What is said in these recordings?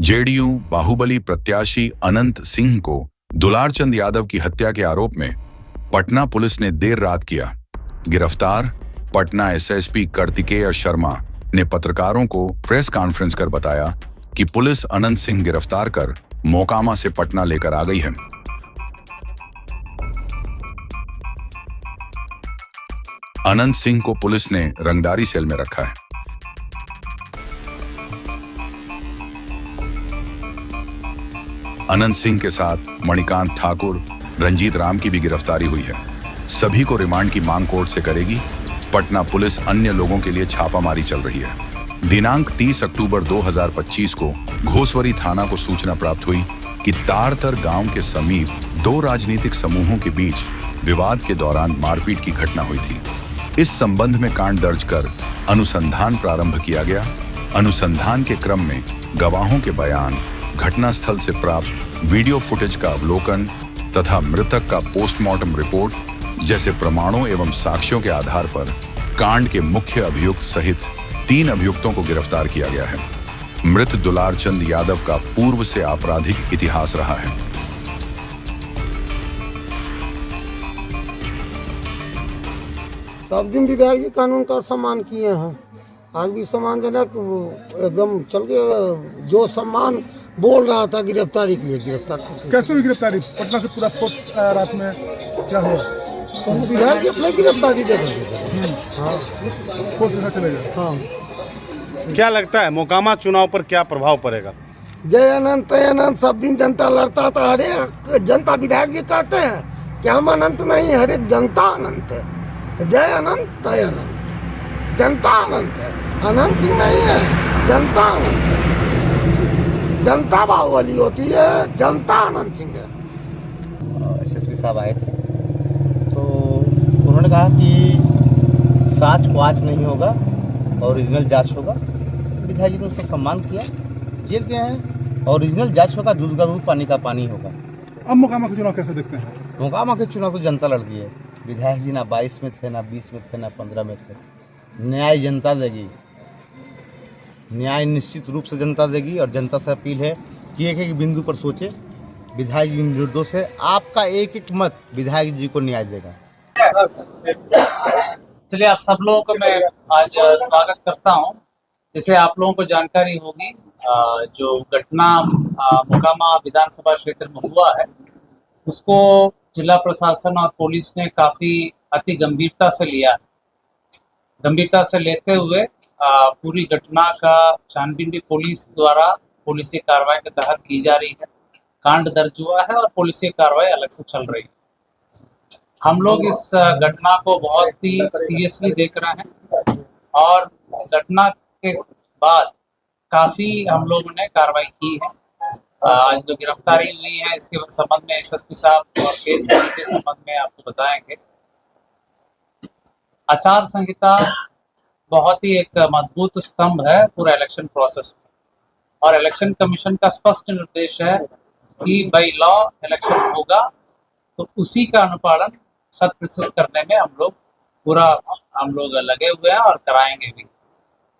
JDU Baahubali प्रत्याशी अनंत सिंह को दुलारचंद यादव की हत्या के आरोप में पटना पुलिस ने देर रात किया गिरफ्तार। पटना एसएसपी कार्तिकेय शर्मा ने पत्रकारों को प्रेस कॉन्फ्रेंस कर बताया कि पुलिस अनंत सिंह गिरफ्तार कर मोकामा से पटना लेकर आ गई है। अनंत सिंह को पुलिस ने रंगदारी सेल में रखा है। अनंत सिंह के साथ मणिकांत ठाकुर, रंजीत राम की भी गिरफ्तारी हुई है। सभी को रिमांड की मांग कोर्ट से करेगी। पटना पुलिस अन्य लोगों के लिए छापामारी चल रही है। दिनांक 30 अक्टूबर 2025 को घोसवरी थाना को सूचना प्राप्त हुई कि तारतर गांव के समीप दो राजनीतिक समूहों के बीच विवाद के दौरान मारपीट की घटना हुई थी। इस संबंध में कांड दर्ज कर अनुसंधान प्रारंभ किया गया। अनुसंधान के क्रम में गवाहों के बयान, घटनास्थल से प्राप्त वीडियो फुटेज का अवलोकन तथा मृतक का पोस्टमार्टम रिपोर्ट जैसे प्रमाणों एवं साक्ष्यों के आधार पर कांड के मुख्य अभियुक्त सहित 3 अभियुक्तों को गिरफ्तार किया गया है। मृत दुलारचंद यादव का पूर्व से आपराधिक इतिहास रहा है। सब दिन विधायक जी कानून का सम्मान किए हैं, आज भी सम्मानजनक एकदम चल गया। जो सम्मान बोल रहा था गिरफ्तारी के लिए, गिरफ्तार कैसे हुई गिरफ्तारी? पटना से पूरा फोर्स रात में क्या हुआ? विधायक जी अपने गिरफ्तारी दे देंगे। हाँ, फोर्स कहाँ चले गए? हाँ। क्या लगता है मोकामा चुनाव पर क्या प्रभाव पड़ेगा? जय अनंत तय अनंत सब दिन जनता लड़ता था। हरे जनता विधायक जी कहते हैं कि हम अनंत नहीं, हर एक जनता अनंत है। जय अनंत तय अनंत, जनता अनंत है। अनंत सिंह नहीं है, जनता अनंत है। जनता बाहुबली होती है, जनता अनंत सिंह है। एसएसपी साहब आए थे तो उन्होंने कहा कि साच को आज नहीं होगा, ओरिजिनल जांच होगा। विधायक जी ने उसका सम्मान किया, जेल गए हैं। ओरिजिनल जांच होगा, दूध का दूध, पानी का पानी होगा। अब मोकामा का चुनाव कैसे देखते हैं? मोकामा के चुनाव तो जनता लड़ गई है। विधायक जी ना 22 में थे, ना 20 में थे, ना 15 में थे। न्याय जनता देगी, न्याय निश्चित रूप से जनता देगी। और जनता से अपील है कि एक एक बिंदु पर सोचे। विधायक जी निर्दोष है, आपका एक एक मत विधायक जी को न्याय देगा। चलिए, आप सब लोगों को मैं आज स्वागत करता हूं। जैसे आप लोगों को जानकारी होगी, जो घटना मोकामा विधानसभा क्षेत्र में हुआ है उसको जिला प्रशासन और पुलिस ने काफी अति गंभीरता से लिया। गंभीरता से लेते हुए पूरी घटना का छानबीन भी पुलिस द्वारा पुलिसी कार्रवाई के तहत की जा रही है। कांड दर्ज हुआ है और पुलिसी कार्रवाई अलग से चल रही है। हम लोग इस घटना को बहुत ही सीरियसली देख रहे हैं और घटना के बाद काफी हम लोगों ने कार्रवाई की है। आज जो गिरफ्तारी हुई है इसके संबंध में एसएसपी साहब और केस के संबंध में आपको बताएंगे। आचार संहिता बहुत ही एक मजबूत स्तंभ है पूरा इलेक्शन प्रोसेस में, और इलेक्शन कमीशन का स्पष्ट निर्देश है कि बाई लॉ इलेक्शन होगा तो उसी का अनुपालन 100% करने में हम लोग लगे हुए हैं और कराएंगे भी।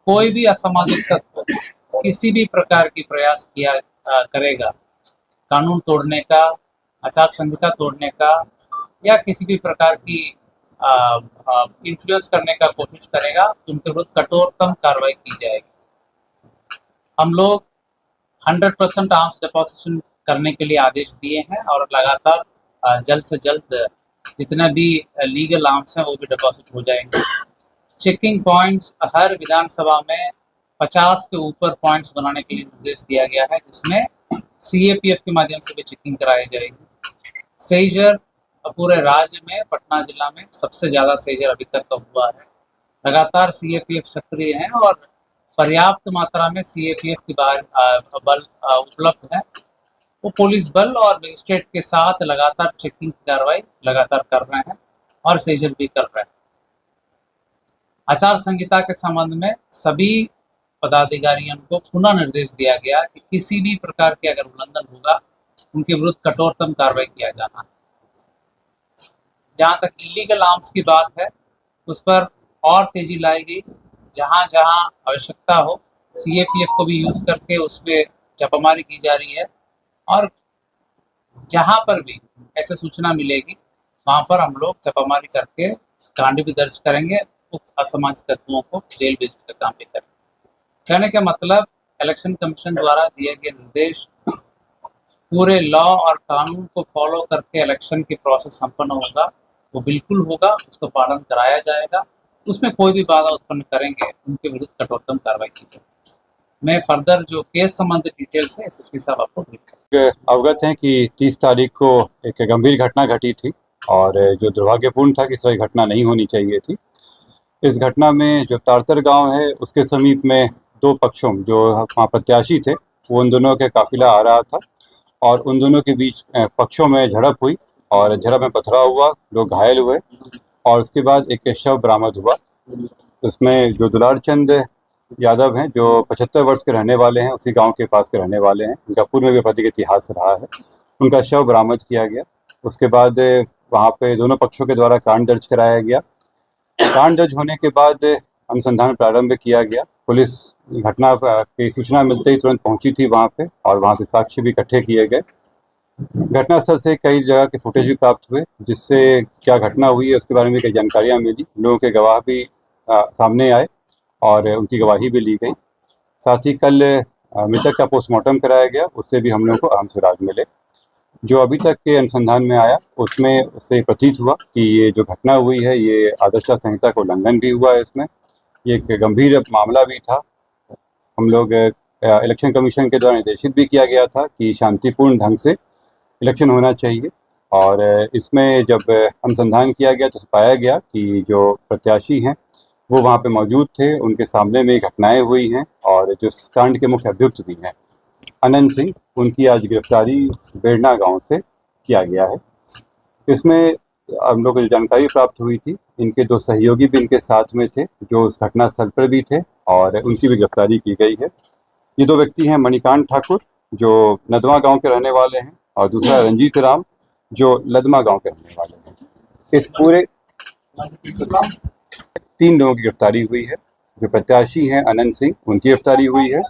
कोई भी असामाजिक तत्व किसी भी प्रकार की प्रयास किया करेगा कानून तोड़ने का, आचार संहिता तोड़ने का, या किसी भी प्रकार की इन्फ्लुएंस करने का कोशिश करेगा तो उनके विरुद्ध कठोरतम कार्रवाई की जाएगी। हम लोग 100% आर्म्स डिपोजिशन करने के लिए आदेश दिए हैं और लगातार जल्द से जल्द जितने भी लीगल आर्म्स हैं वो भी डिपॉजिट हो जाएंगे। चेकिंग पॉइंट्स हर विधानसभा में 50 के ऊपर पॉइंट्स बनाने के लिए निर्देश दिया गया है, जिसमें सीएपीएफ के माध्यम से भी चेकिंग कराई जाएगी। सेजर पूरे राज्य में पटना जिला में सबसे ज्यादा सेजर अभी तक का हुआ है। लगातार सीएपीएफ सक्रिय है और पर्याप्त मात्रा में सीएपीएफ की बल उपलब्ध है। वो पुलिस बल और मजिस्ट्रेट के साथ लगातार चेकिंग की कार्रवाई लगातार कर रहे हैं और सेजर भी कर रहे हैं। आचार संहिता के संबंध में सभी पदाधिकारियों को पुनः निर्देश दिया गया कि किसी भी प्रकार के अगर उल्लंघन होगा उनके विरुद्ध कठोरतम कार्रवाई किया जाना है। जहां तक इलीगल आर्म्स की बात है उस पर और तेजी लाई गई। जहां जहां आवश्यकता हो सीएपीएफ को भी यूज करके उसमें छापामारी की जा रही है और जहां पर भी ऐसे सूचना मिलेगी वहां पर हम लोग छापामारी करके कांड भी दर्ज करेंगे, उक्त असामाजिक तत्वों को जेल भेजने का काम भी करेंगे। कहने का मतलब इलेक्शन कमीशन द्वारा दिए गए निर्देश पूरे लॉ और कानून को फॉलो करके इलेक्शन की प्रोसेस संपन्न होगा, वो बिल्कुल होगा, उसका पालन कराया जाएगा। उसमें कोई भी बाधा उत्पन्न करेंगे उनके विरुद्ध कठोरतम कार्रवाई की जाएगी। मैं फर्दर जो केस संबंधित डिटेल्स है एसएसपी साहब आपको देंगे। अवगत हैं कि 30 तारीख को एक गंभीर घटना घटी थी और जो दुर्भाग्यपूर्ण था कि इस तरह घटना नहीं होनी चाहिए थी। इस घटना में जो तारतर गांव है उसके समीप में दो पक्षों जो वहाँ प्रत्याशी थे वो उन दोनों के काफिला आ रहा था और उन दोनों के बीच पक्षों में झड़प हुई और झड़प में पथराव हुआ, लोग घायल हुए और उसके बाद एक शव बरामद हुआ। उसमें जो दुलार चंद यादव हैं जो 75 वर्ष के रहने वाले हैं, उसी गांव के पास के रहने वाले हैं, उनका पूर्व में भी आपराधिक इतिहास रहा है, उनका शव बरामद किया गया। उसके बाद वहाँ पे दोनों पक्षों के द्वारा कांड दर्ज कराया गया। कांड दर्ज होने के बाद अनुसंधान प्रारंभ किया गया। पुलिस घटना की सूचना मिलते ही तुरंत पहुंची थी वहाँ पे और वहाँ से साक्ष्य भी इकट्ठे किए गए। घटनास्थल से कई जगह के फुटेज भी प्राप्त हुए जिससे क्या घटना हुई है उसके बारे में कई जानकारियाँ मिली। लोगों के गवाह भी सामने आए और उनकी गवाही भी ली गई। साथ ही कल मृतक का पोस्टमार्टम कराया गया, उससे भी हम लोगों को अहम सुराग मिले। जो अभी तक के अनुसंधान में आया उसमें उससे प्रतीत हुआ कि ये जो घटना हुई है ये आदर्श संहिता का उल्लंघन भी हुआ है। इसमें ये एक गंभीर मामला भी था। हम लोग इलेक्शन कमीशन के द्वारा निर्देशित भी किया गया था कि शांतिपूर्ण ढंग से इलेक्शन होना चाहिए और इसमें जब अनुसंधान किया गया तो पाया गया कि जो प्रत्याशी हैं वो वहाँ पे मौजूद थे, उनके सामने में घटनाएं हुई हैं और जो कांड के मुख्य अभियुक्त भी हैं अनंत सिंह, उनकी आज गिरफ्तारी बेड़ना गांव से किया गया है। इसमें हम लोग को जो जानकारी प्राप्त हुई थी, इनके दो सहयोगी भी इनके साथ में थे जो उस घटना स्थल पर भी थे और उनकी भी गिरफ्तारी की गई है। ये दो व्यक्ति हैं मणिकांत ठाकुर जो नदवा गांव के रहने वाले हैं और दूसरा रंजीत राम जो लदमा गांव के रहने वाले हैं। इस पूरे 3 लोगों की गिरफ्तारी हुई है। जो प्रत्याशी हैं अनंत सिंह, उनकी गिरफ्तारी हुई है।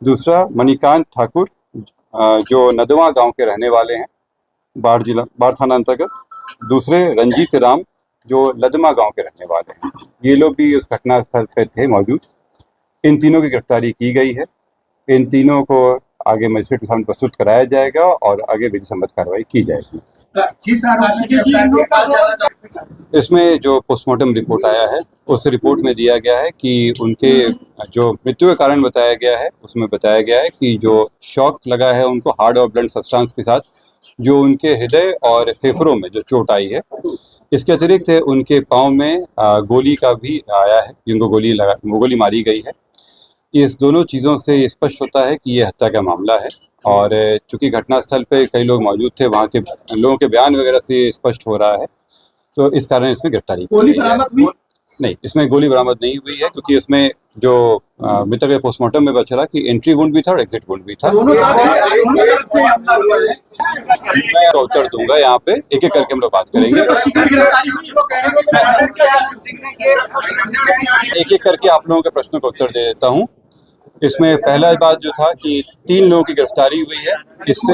दूसरा मणिकांत ठाकुर जो नदवा गांव के रहने वाले हैं, बाढ़ थाना अंतर्गत। दूसरे रंजीत राम जो लदमा गांव के रहने वाले हैं। ये लोग भी उस घटना स्थल पर थे मौजूद। इन तीनों की गिरफ्तारी की गई है। इन तीनों को आगे मजिस्ट्रेट के सामने प्रस्तुत कराया जाएगा और आगे विधि सम्मत कार्रवाई की जाएगी। इसमें जो पोस्टमार्टम रिपोर्ट आया है उस रिपोर्ट में दिया गया है कि उनके जो मृत्यु का कारण बताया गया है उसमें बताया गया है कि जो शॉक लगा है उनको हार्ड और ब्लंट सब्सटेंस के साथ, जो उनके हृदय और फेफड़ों में जो चोट आई है। इसके अतिरिक्त उनके पाँव में गोली का भी आया है, जिनको गोली मारी गई है। इस दोनों चीज़ों से ये स्पष्ट होता है कि ये हत्या का मामला है और चूंकि घटनास्थल पे कई लोग मौजूद थे, वहाँ के लोगों के बयान वगैरह से स्पष्ट हो रहा है, तो इस कारण इसमें गिरफ्तारी गोली बरामद हुई? नहीं, इसमें गोली बरामद नहीं हुई है क्योंकि इसमें जो मृतक के पोस्टमार्टम में बचा कि एंट्री वुंड भी था और एग्जिट वुंड भी था। मैं उत्तर दूंगा यहाँ पे, एक एक करके हम लोग बात करेंगे। एक एक करके आप लोगों के प्रश्नों का उत्तर दे देता हूँ। इसमें पहला बात जो था कि 3 लोगों की गिरफ्तारी हुई है। इससे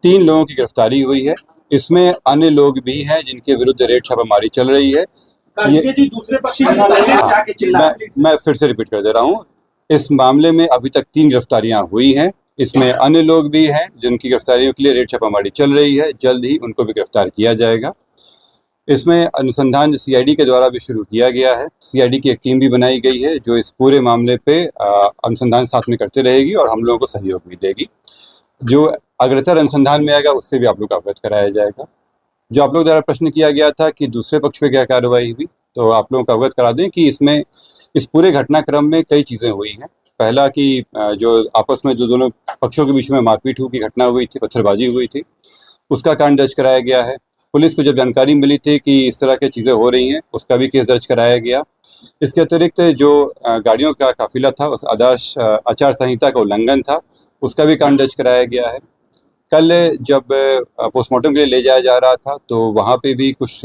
3 लोगों की गिरफ्तारी हुई है। इसमें अन्य लोग भी हैं जिनके विरुद्ध रेड छापामारी चल रही है। दूसरे पक्षी मैं फिर से रिपीट कर दे रहा हूँ। इस मामले में अभी तक 3 गिरफ्तारियां हुई हैं। इसमें अन्य लोग भी हैं जिनकी गिरफ्तारियों के लिए रेड छापामारी चल रही है। जल्द ही उनको भी गिरफ्तार किया जाएगा। इसमें अनुसंधान सीआईडी के द्वारा भी शुरू किया गया है। सीआईडी की एक टीम भी बनाई गई है जो इस पूरे मामले पे अनुसंधान साथ में करते रहेगी और हम लोगों को सहयोग भी देगी। जो अग्रतर अनुसंधान में आएगा उससे भी आप लोग को अवगत कराया जाएगा। जो आप लोग द्वारा प्रश्न किया गया था कि दूसरे पक्ष पे क्या कार्रवाई हुई, तो आप लोगों को अवगत करा दें कि इसमें इस पूरे घटनाक्रम में कई चीज़ें हुई हैं। पहला कि जो आपस में जो दोनों पक्षों के बीच में मारपीट की घटना हुई थी, पत्थरबाजी हुई थी, उसका कांड दर्ज कराया गया है। पुलिस को जब जानकारी मिली थी कि इस तरह की चीज़ें हो रही हैं, उसका भी केस दर्ज कराया गया। इसके अतिरिक्त जो गाड़ियों का काफिला था उस आदर्श आचार संहिता का उल्लंघन था, उसका भी कांड दर्ज कराया गया है। कल जब पोस्टमार्टम के लिए ले जाया जा रहा था तो वहाँ पे भी कुछ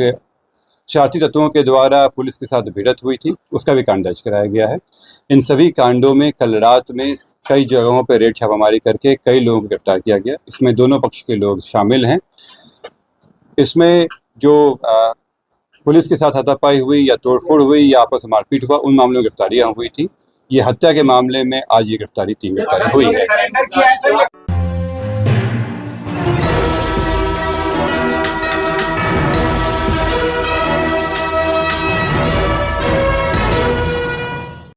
शरारती तत्वों के द्वारा पुलिस के साथ भिड़ंत हुई थी, उसका भी कांड दर्ज कराया गया है। इन सभी कांडों में कल रात में कई जगहों पर रेड छापामारी करके कई लोगों को गिरफ्तार किया गया। इसमें दोनों पक्ष के लोग शामिल हैं। इसमें जो पुलिस के साथ हाथापाई हुई या तोड़फोड़ हुई या आपस में मारपीट हुआ, उन मामलों में गिरफ्तारियां हुई थी। ये हत्या के मामले में आज ये गिरफ्तारी 3 गिरफ्तारी हुई है।